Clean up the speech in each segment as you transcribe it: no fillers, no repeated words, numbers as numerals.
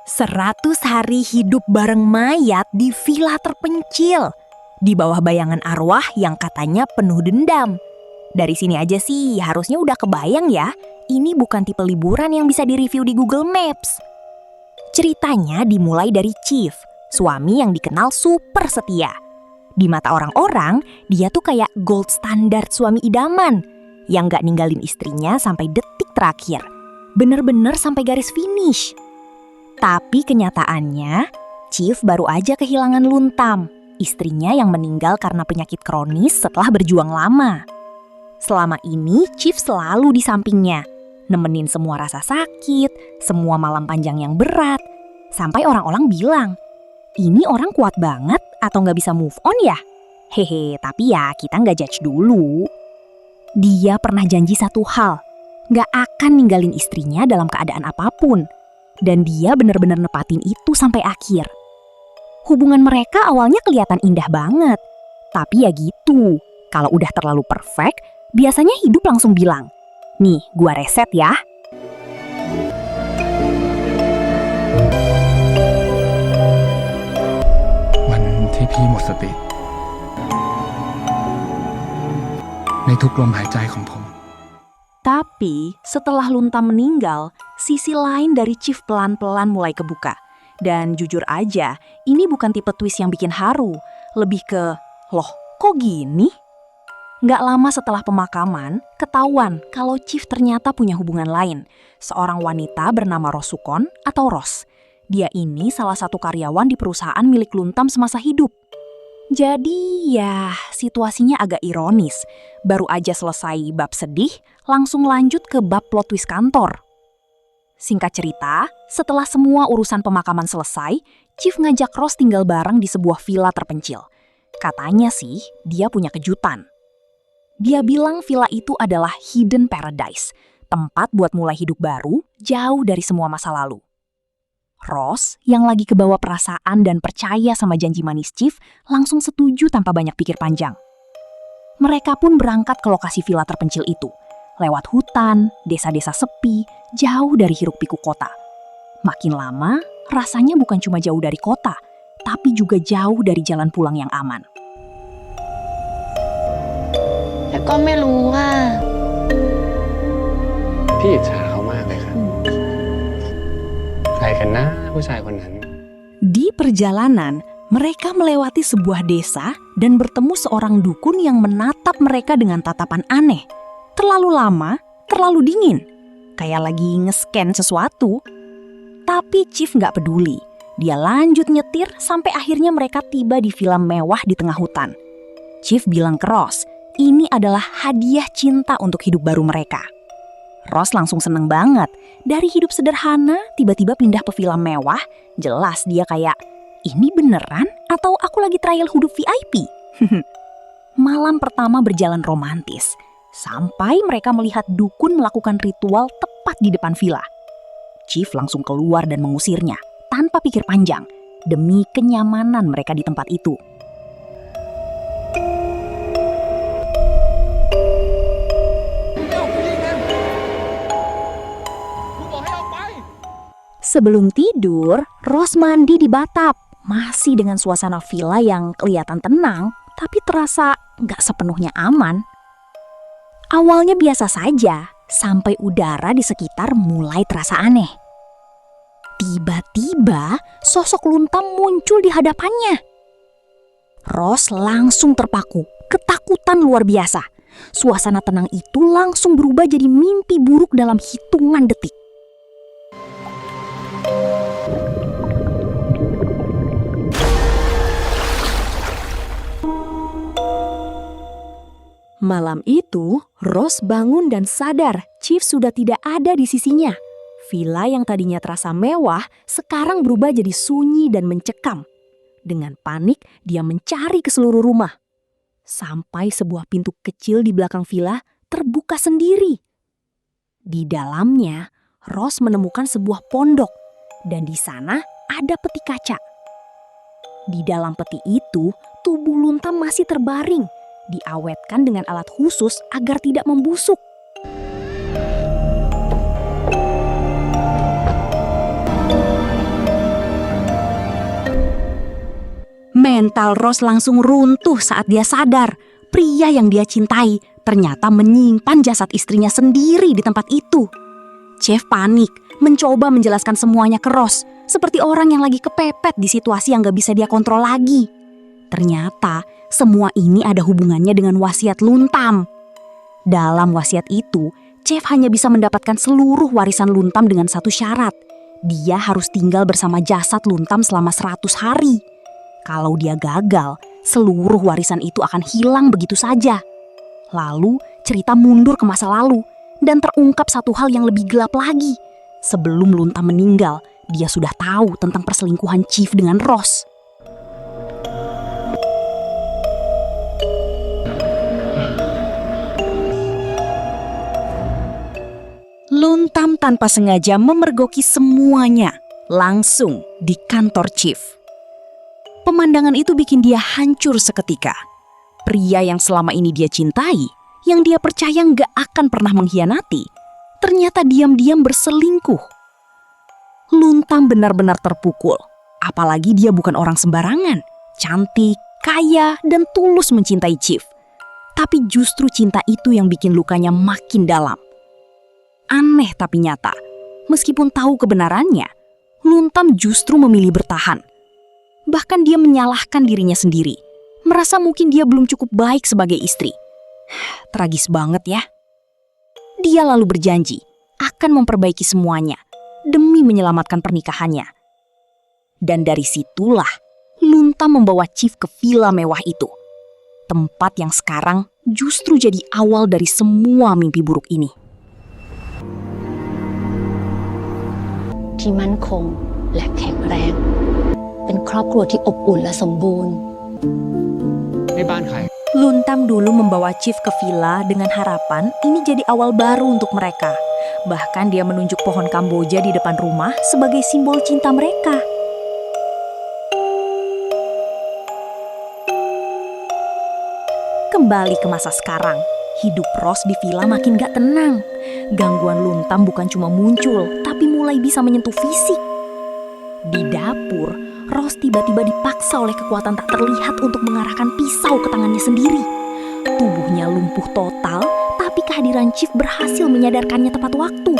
100 hari hidup bareng mayat di villa terpencil. Di bawah bayangan arwah yang katanya penuh dendam. Dari sini aja sih harusnya udah kebayang ya, ini bukan tipe liburan yang bisa direview di Google Maps. Ceritanya dimulai dari Chief, suami yang dikenal super setia. Di mata orang-orang, dia tuh kayak gold standard suami idaman, yang gak ninggalin istrinya sampai detik terakhir. Bener-bener sampai garis finish. Tapi kenyataannya, Chief baru aja kehilangan Luntam, istrinya yang meninggal karena penyakit kronis setelah berjuang lama. Selama ini, Chief selalu di sampingnya, nemenin semua rasa sakit, semua malam panjang yang berat. Sampai orang-orang bilang, ini orang kuat banget atau nggak bisa move on ya? Hehe, tapi ya kita nggak judge dulu. Dia pernah janji satu hal, nggak akan ninggalin istrinya dalam keadaan apapun. Dan dia benar-benar nepatin itu sampai akhir. Hubungan mereka awalnya kelihatan indah banget. Tapi ya gitu, kalau udah terlalu perfect, biasanya hidup langsung bilang, nih gua reset ya.วันที่พี่หมดสติในทุกลมหายใจของผม Tapi setelah Luntam meninggal, sisi lain dari Chief pelan-pelan mulai kebuka. Dan jujur aja, ini bukan tipe twist yang bikin haru. Lebih ke, loh kok gini? Nggak lama setelah pemakaman, ketahuan kalau Chief ternyata punya hubungan lain. Seorang wanita bernama Rosukon atau Ros. Dia ini salah satu karyawan di perusahaan milik Luntam semasa hidup. Jadi ya situasinya agak ironis. Baru aja selesai bab sedih, langsung lanjut ke bab plot twist kantor. Singkat cerita, setelah semua urusan pemakaman selesai, Chief ngajak Ros tinggal bareng di sebuah villa terpencil. Katanya sih, dia punya kejutan. Dia bilang villa itu adalah hidden paradise, tempat buat mulai hidup baru, jauh dari semua masa lalu. Ros, yang lagi kebawa perasaan dan percaya sama janji manis Chief, langsung setuju tanpa banyak pikir panjang. Mereka pun berangkat ke lokasi villa terpencil itu, lewat hutan, desa-desa sepi, jauh dari hiruk-pikuk kota. Makin lama, rasanya bukan cuma jauh dari kota, tapi juga jauh dari jalan pulang yang aman. แต่ก็ไม่รู้ว่า พี่อิจฉาเขามากเลยครับ ใครกันนะผู้ชายคนนั้น Di perjalanan, mereka melewati sebuah desa dan bertemu seorang dukun yang menatap mereka dengan tatapan aneh. Terlalu lama, terlalu dingin. Kayak lagi nge-scan sesuatu. Tapi Chief nggak peduli. Dia lanjut nyetir sampai akhirnya mereka tiba di villa mewah di tengah hutan. Chief bilang ke Ros, ini adalah hadiah cinta untuk hidup baru mereka. Ros langsung seneng banget. Dari hidup sederhana, tiba-tiba pindah ke villa mewah. Jelas dia kayak, ini beneran atau aku lagi trial hidup VIP? Malam pertama berjalan romantis. Sampai mereka melihat dukun melakukan ritual tepat di depan villa. Chief langsung keluar dan mengusirnya, tanpa pikir panjang, demi kenyamanan mereka di tempat itu. Sebelum tidur, Ros mandi di batap, masih dengan suasana villa yang kelihatan tenang, tapi terasa nggak sepenuhnya aman. Awalnya biasa saja, sampai udara di sekitar mulai terasa aneh. Tiba-tiba, sosok Luntam muncul di hadapannya. Ros langsung terpaku, ketakutan luar biasa. Suasana tenang itu langsung berubah jadi mimpi buruk dalam hitungan detik. Malam itu, Ros bangun dan sadar Chief sudah tidak ada di sisinya. Villa yang tadinya terasa mewah, sekarang berubah jadi sunyi dan mencekam. Dengan panik, dia mencari ke seluruh rumah. Sampai sebuah pintu kecil di belakang villa terbuka sendiri. Di dalamnya, Ros menemukan sebuah pondok, dan di sana ada peti kaca. Di dalam peti itu, tubuh Luntam masih terbaring, diawetkan dengan alat khusus agar tidak membusuk. Mental Ross langsung runtuh saat dia sadar pria yang dia cintai ternyata menyimpan jasad istrinya sendiri di tempat itu. Jeff panik, mencoba menjelaskan semuanya ke Ross, seperti orang yang lagi kepepet di situasi yang gak bisa dia kontrol lagi. Ternyata semua ini ada hubungannya dengan wasiat Luntam. Dalam wasiat itu, Jeff hanya bisa mendapatkan seluruh warisan Luntam dengan satu syarat. Dia harus tinggal bersama jasad Luntam selama 100 hari. Kalau dia gagal, seluruh warisan itu akan hilang begitu saja. Lalu cerita mundur ke masa lalu dan terungkap satu hal yang lebih gelap lagi. Sebelum Luntam meninggal, dia sudah tahu tentang perselingkuhan Chief dengan Ross. Luntam tanpa sengaja memergoki semuanya langsung di kantor Chief. Pemandangan itu bikin dia hancur seketika. Pria yang selama ini dia cintai, yang dia percaya gak akan pernah mengkhianati, ternyata diam-diam berselingkuh. Luntam benar-benar terpukul, apalagi dia bukan orang sembarangan, cantik, kaya, dan tulus mencintai Chief. Tapi justru cinta itu yang bikin lukanya makin dalam. Aneh tapi nyata, meskipun tahu kebenarannya, Luntam justru memilih bertahan. Bahkan dia menyalahkan dirinya sendiri, merasa mungkin dia belum cukup baik sebagai istri. Tragis banget ya. Dia lalu berjanji akan memperbaiki semuanya demi menyelamatkan pernikahannya. Dan dari situlah Luntam membawa Chief ke villa mewah itu. Tempat yang sekarang justru jadi awal dari semua mimpi buruk ini. ที่มั่นคงและแข็งแรง เป็นครอบครัวที่อบอุ่นและสมบูรณ์ นี่บ้านใคร Luntam dulu membawa Chief ke villa dengan harapan ini jadi awal baru untuk mereka. Bahkan dia menunjuk pohon Kamboja di depan rumah sebagai simbol cinta mereka. Kembali ke masa sekarang, hidup Ross di villa makin gak tenang. Gangguan Luntam bukan cuma muncul, tapi mulai bisa menyentuh fisik. Di dapur, Ross tiba-tiba dipaksa oleh kekuatan tak terlihat untuk mengarahkan pisau ke tangannya sendiri. Tubuhnya lumpuh total, tapi kehadiran Chief berhasil menyadarkannya tepat waktu.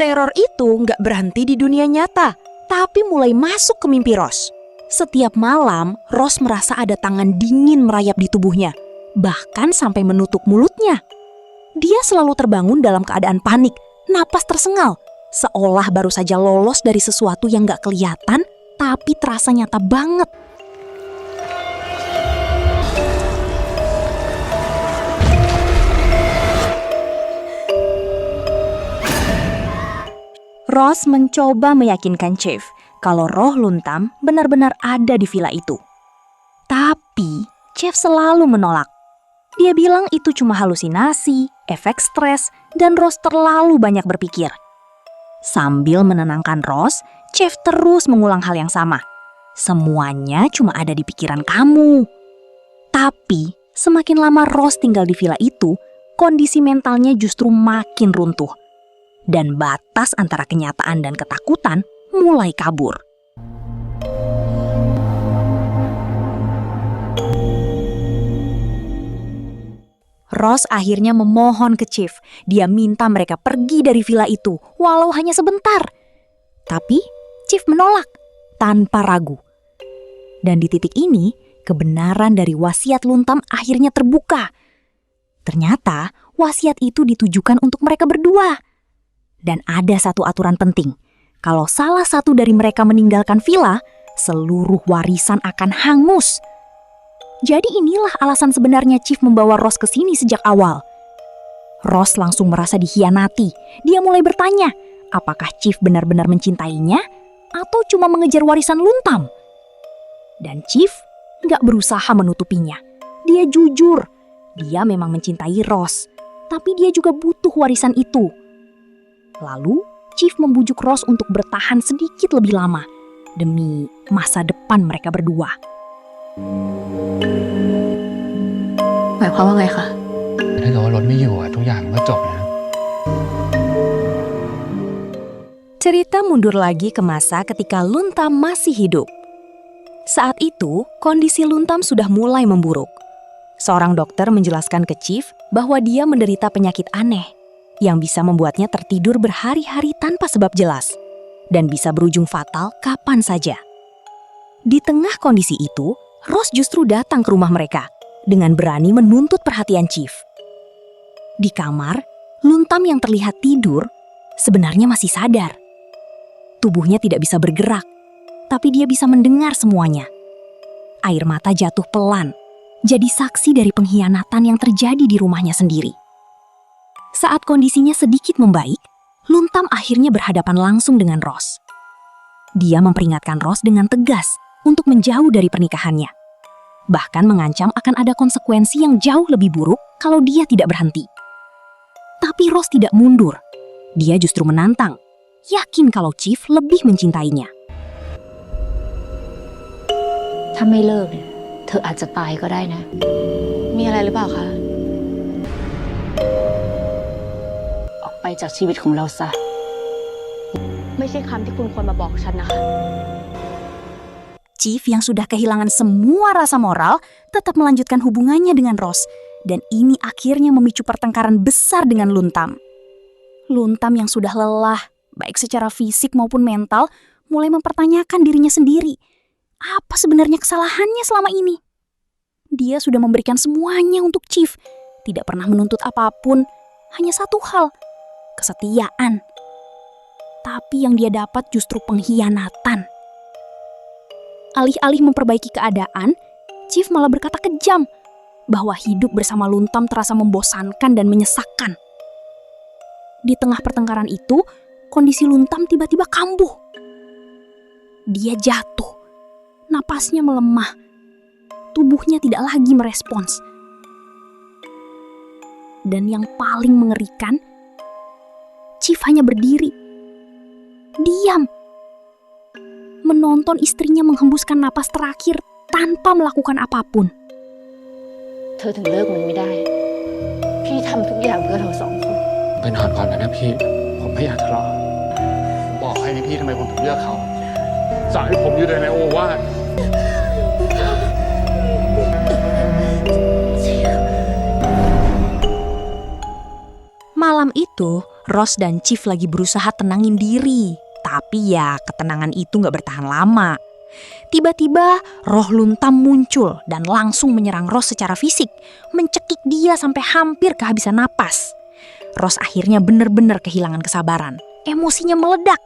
Teror itu nggak berhenti di dunia nyata, tapi mulai masuk ke mimpi Ross. Setiap malam, Ross merasa ada tangan dingin merayap di tubuhnya, bahkan sampai menutup mulutnya. Dia selalu terbangun dalam keadaan panik, napas tersengal, seolah baru saja lolos dari sesuatu yang nggak kelihatan, tapi terasa nyata banget. Ross mencoba meyakinkan Chief kalau roh Luntam benar-benar ada di villa itu. Tapi Chief selalu menolak. Dia bilang itu cuma halusinasi, efek stres, dan Ross terlalu banyak berpikir. Sambil menenangkan Ross, Chief terus mengulang hal yang sama. Semuanya cuma ada di pikiran kamu. Tapi semakin lama Ross tinggal di villa itu, kondisi mentalnya justru makin runtuh. Dan batas antara kenyataan dan ketakutan mulai kabur. Ross akhirnya memohon ke Chief. Dia minta mereka pergi dari villa itu, walau hanya sebentar. Tapi Chief menolak tanpa ragu. Dan di titik ini, kebenaran dari wasiat Luntam akhirnya terbuka. Ternyata wasiat itu ditujukan untuk mereka berdua. Dan ada satu aturan penting. Kalau salah satu dari mereka meninggalkan villa, seluruh warisan akan hangus. Jadi inilah alasan sebenarnya Chief membawa Ross ke sini sejak awal. Ross langsung merasa dikhianati. Dia mulai bertanya, apakah Chief benar-benar mencintainya atau cuma mengejar warisan Luntam? Dan Chief nggak berusaha menutupinya. Dia jujur. Dia memang mencintai Ross, tapi dia juga butuh warisan itu. Lalu, Chief membujuk Ross untuk bertahan sedikit lebih lama demi masa depan mereka berdua. หมายความว่าไงคะ แต่ถ้าเกิดว่ารถไม่อยู่อะทุกอย่างมันก็จบนะ Cerita mundur lagi ke masa ketika Luntam masih hidup. Saat itu, kondisi Luntam sudah mulai memburuk. Seorang dokter menjelaskan ke Chief bahwa dia menderita penyakit aneh yang bisa membuatnya tertidur berhari-hari tanpa sebab jelas dan bisa berujung fatal kapan saja. Di tengah kondisi itu, Ross justru datang ke rumah mereka dengan berani menuntut perhatian Chief. Di kamar, Luntam yang terlihat tidur sebenarnya masih sadar. Tubuhnya tidak bisa bergerak, tapi dia bisa mendengar semuanya. Air mata jatuh pelan, jadi saksi dari pengkhianatan yang terjadi di rumahnya sendiri. Saat kondisinya sedikit membaik, Luntam akhirnya berhadapan langsung dengan Ross. Dia memperingatkan Ross dengan tegas untuk menjauh dari pernikahannya. Bahkan mengancam akan ada konsekuensi yang jauh lebih buruk kalau dia tidak berhenti. Tapi Ross tidak mundur. Dia justru menantang, yakin kalau Chief lebih mencintainya. ถ้าไม่เลิกเนี่ยเธออาจจะตายก็ได้นะ มีอะไรหรือเปล่าคะ ออกไปจากชีวิตของเราซะ ไม่ใช่คำที่คุณควรมาบอกฉันนะคะ Chief yang sudah kehilangan semua rasa moral tetap melanjutkan hubungannya dengan Ross. Dan ini akhirnya memicu pertengkaran besar dengan Luntam. Luntam yang sudah lelah, baik secara fisik maupun mental, mulai mempertanyakan dirinya sendiri. Apa sebenarnya kesalahannya selama ini? Dia sudah memberikan semuanya untuk Chief, tidak pernah menuntut apapun, hanya satu hal, kesetiaan. Tapi yang dia dapat justru pengkhianatan. Alih-alih memperbaiki keadaan, Chief malah berkata kejam bahwa hidup bersama Luntam terasa membosankan dan menyesakkan. Di tengah pertengkaran itu, kondisi Luntam tiba-tiba kambuh. Dia jatuh, napasnya melemah, tubuhnya tidak lagi merespons. Dan yang paling mengerikan, Chief hanya berdiri, diam, menonton istrinya menghembuskan napas terakhir tanpa melakukan apapun. เธอถึงเลิกมันไม่ได้ พี่ทำทุกอย่างเพื่อเราสองคน ไปนอนก่อนนะพี่ ผมไม่อยากทะเลาะผมบอกให้นี่พี่ทำไมผมถึงเลือกเขาสั่งให้ผมอยู่ในโอวาท Malam itu, Ross dan Chief lagi berusaha tenangin diri. Tapi ya, ketenangan itu gak bertahan lama. Tiba-tiba, roh Luntam muncul dan langsung menyerang Ross secara fisik, mencekik dia sampai hampir kehabisan napas. Ross akhirnya benar-benar kehilangan kesabaran. Emosinya meledak.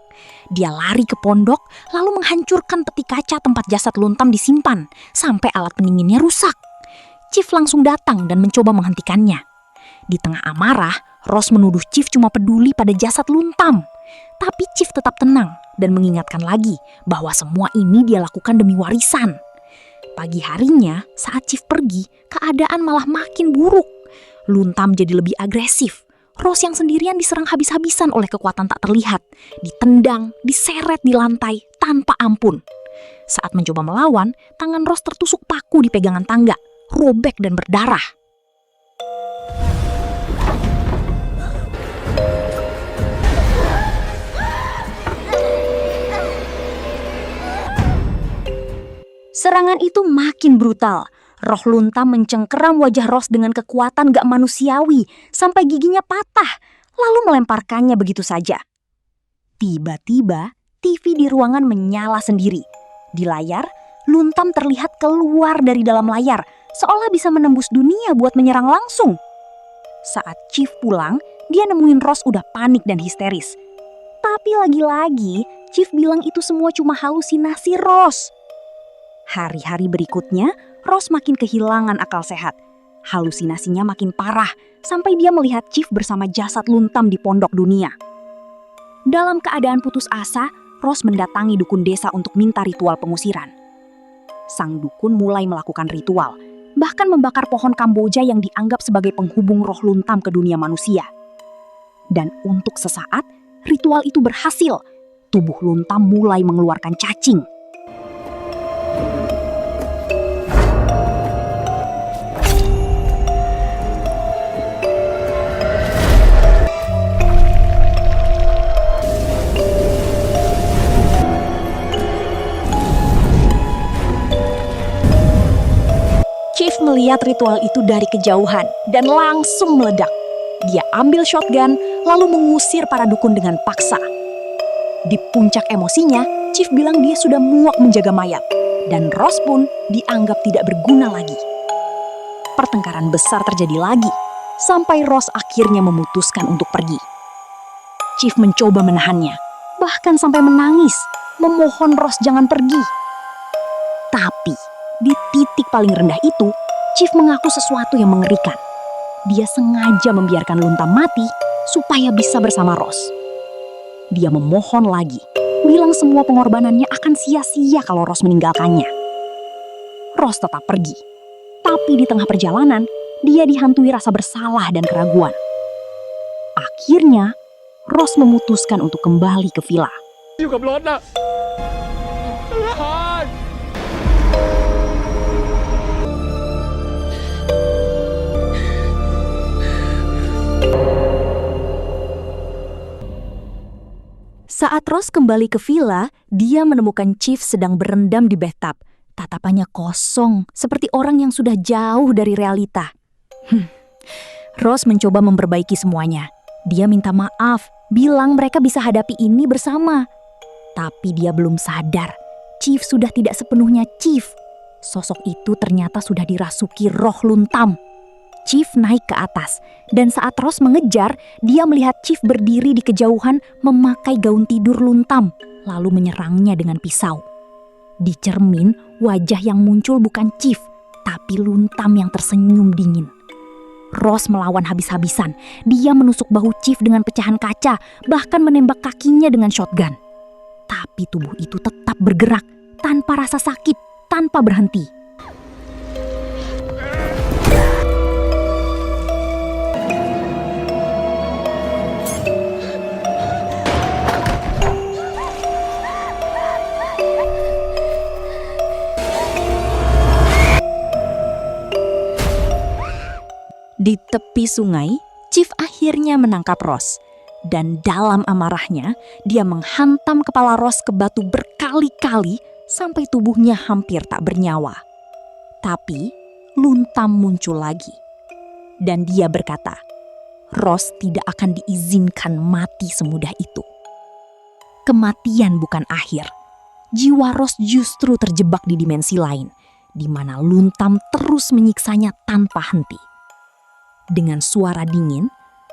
Dia lari ke pondok, lalu menghancurkan peti kaca tempat jasad Luntam disimpan, sampai alat pendinginnya rusak. Chief langsung datang dan mencoba menghentikannya. Di tengah amarah, Ross menuduh Chief cuma peduli pada jasad Luntam. Tapi Chief tetap tenang dan mengingatkan lagi bahwa semua ini dia lakukan demi warisan. Pagi harinya, saat Chief pergi, keadaan malah makin buruk. Luntam jadi lebih agresif. Ross yang sendirian diserang habis-habisan oleh kekuatan tak terlihat. Ditendang, diseret di lantai tanpa ampun. Saat mencoba melawan, tangan Ross tertusuk paku di pegangan tangga, robek dan berdarah. Serangan itu makin brutal. Roh Luntam mencengkeram wajah Ross dengan kekuatan gak manusiawi sampai giginya patah, lalu melemparkannya begitu saja. Tiba-tiba, TV di ruangan menyala sendiri. Di layar, Luntam terlihat keluar dari dalam layar, seolah bisa menembus dunia buat menyerang langsung. Saat Chief pulang, dia nemuin Ross udah panik dan histeris. Tapi lagi-lagi, Chief bilang itu semua cuma halusinasi Ross. Hari-hari berikutnya, Ross makin kehilangan akal sehat. Halusinasinya makin parah, sampai dia melihat Chief bersama jasad Luntam di pondok dunia. Dalam keadaan putus asa, Ross mendatangi dukun desa untuk minta ritual pengusiran. Sang dukun mulai melakukan ritual, bahkan membakar pohon Kamboja yang dianggap sebagai penghubung roh Luntam ke dunia manusia. Dan untuk sesaat, ritual itu berhasil. Tubuh Luntam mulai mengeluarkan cacing. Chief melihat ritual itu dari kejauhan dan langsung meledak. Dia ambil shotgun lalu mengusir para dukun dengan paksa. Di puncak emosinya, Chief bilang dia sudah muak menjaga mayat. Dan Ross pun dianggap tidak berguna lagi. Pertengkaran besar terjadi lagi, sampai Ross akhirnya memutuskan untuk pergi. Chief mencoba menahannya, bahkan sampai menangis, memohon Ross jangan pergi. Tapi, di titik paling rendah itu, Chief mengaku sesuatu yang mengerikan. Dia sengaja membiarkan Luntam mati supaya bisa bersama Ross. Dia memohon lagi, bilang semua pengorbanannya akan sia-sia kalau Ross meninggalkannya. Ross tetap pergi, tapi di tengah perjalanan, dia dihantui rasa bersalah dan keraguan. Akhirnya, Ross memutuskan untuk kembali ke villa. อยู่กับรถน่ะ Saat Ross kembali ke villa, dia menemukan Chief sedang berendam di bathtub. Tatapannya kosong, seperti orang yang sudah jauh dari realita. Ross mencoba memperbaiki semuanya. Dia minta maaf, bilang mereka bisa hadapi ini bersama. Tapi dia belum sadar, Chief sudah tidak sepenuhnya Chief. Sosok itu ternyata sudah dirasuki roh Luntam. Chief naik ke atas, dan saat Ross mengejar, dia melihat Chief berdiri di kejauhan memakai gaun tidur Luntam, lalu menyerangnya dengan pisau. Di cermin, wajah yang muncul bukan Chief, tapi Luntam yang tersenyum dingin. Ross melawan habis-habisan. Dia menusuk bahu Chief dengan pecahan kaca, bahkan menembak kakinya dengan shotgun. Tapi tubuh itu tetap bergerak, tanpa rasa sakit, tanpa berhenti. Di tepi sungai, Chief akhirnya menangkap Ross. Dan dalam amarahnya, dia menghantam kepala Ross ke batu berkali-kali sampai tubuhnya hampir tak bernyawa. Tapi, Luntam muncul lagi. Dan dia berkata, Ross tidak akan diizinkan mati semudah itu. Kematian bukan akhir. Jiwa Ross justru terjebak di dimensi lain, di mana Luntam terus menyiksanya tanpa henti. Dengan suara dingin,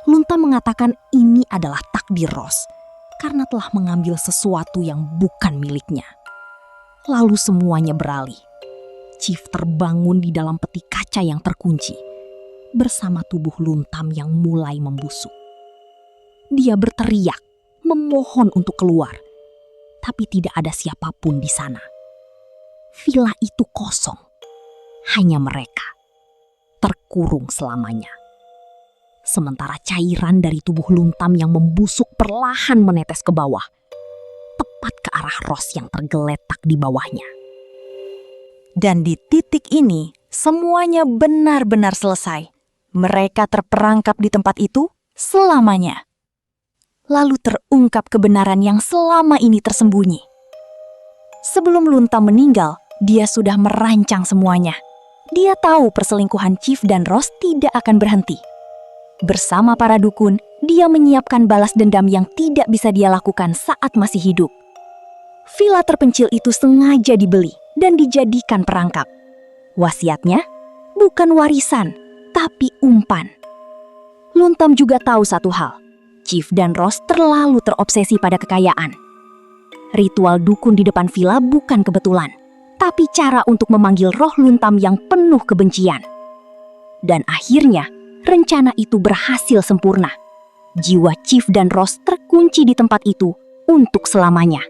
Luntam mengatakan ini adalah takdir Ross karena telah mengambil sesuatu yang bukan miliknya. Lalu semuanya beralih. Chief terbangun di dalam peti kaca yang terkunci bersama tubuh Luntam yang mulai membusuk. Dia berteriak, memohon untuk keluar, tapi tidak ada siapapun di sana. Villa itu kosong, hanya mereka terkurung selamanya. Sementara cairan dari tubuh Luntam yang membusuk perlahan menetes ke bawah, tepat ke arah Ross yang tergeletak di bawahnya. Dan di titik ini, semuanya benar-benar selesai. Mereka terperangkap di tempat itu selamanya. Lalu terungkap kebenaran yang selama ini tersembunyi. Sebelum Luntam meninggal, dia sudah merancang semuanya. Dia tahu perselingkuhan Chief dan Ross tidak akan berhenti. Bersama para dukun, dia menyiapkan balas dendam yang tidak bisa dia lakukan saat masih hidup. Villa terpencil itu sengaja dibeli dan dijadikan perangkap. Wasiatnya bukan warisan, tapi umpan. Luntam juga tahu satu hal. Chief dan Ross terlalu terobsesi pada kekayaan. Ritual dukun di depan villa bukan kebetulan, tapi cara untuk memanggil roh Luntam yang penuh kebencian. Dan akhirnya, rencana itu berhasil sempurna. Jiwa Chief dan Ross terkunci di tempat itu untuk selamanya.